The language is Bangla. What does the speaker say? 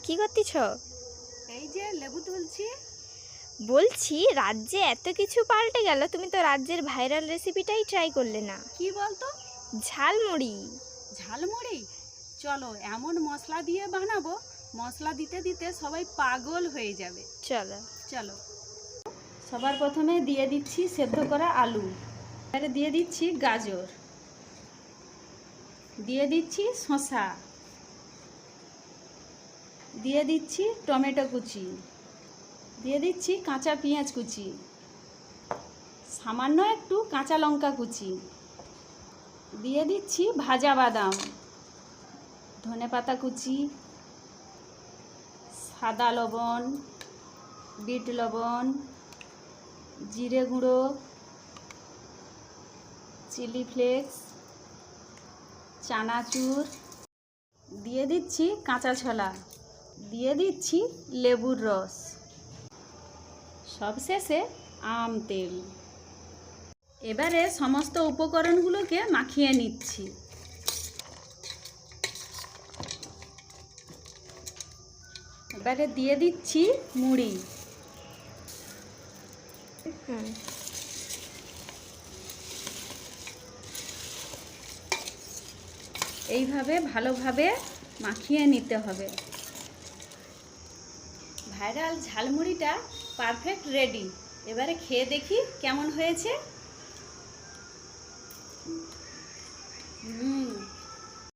কি করতেছ? এই যে লেবু তুলছি। বলছি রাজ্যে এত কিছু পাল্টে গেল, তুমি তো রাজ্যের ভাইরাল রেসিপিটাই ট্রাই করলে না। কি বলতো? ঝালমুড়ি। ঝালমুড়ি? চলো এমন মশলা দিয়ে বানাবো, মশলা দিতে দিতে সবাই পাগল হয়ে যাবে। চলো। চলো, সবার প্রথমে দিয়ে দিচ্ছি সেদ্ধ করা আলু, এবারে দিয়ে দিচ্ছি গাজর, দিয়ে দিচ্ছি শসা, দিয়ে দিচ্ছি টমেটো কুচি, দিয়ে দিচ্ছি কাঁচা পেঁয়াজ কুচি, সামান্য একটু কাঁচা লঙ্কা কুচি, দিয়ে দিচ্ছি ভাজা বাদাম, ধনেপাতা কুচি, সাদা লবণ, বিট লবণ, জিরে গুঁড়ো, চিলি ফ্লেক্স, চানাচুর, দিয়ে দিচ্ছি কাঁচা ছোলা, দিয়ে দিচ্ছি লেবুর রস, সবশেষে আম তেল। এবারে সমস্ত উপকরণগুলোকে মাখিয়ে নিচ্ছি। এবারে দিয়ে দিচ্ছি মুড়ি। এইভাবে ভালোভাবে মাখিয়ে নিতে হবে। ভাইরাল ঝালমুড়িটা পারফেক্ট রেডি। এবারে খেয়ে দেখি কেমন হয়েছে।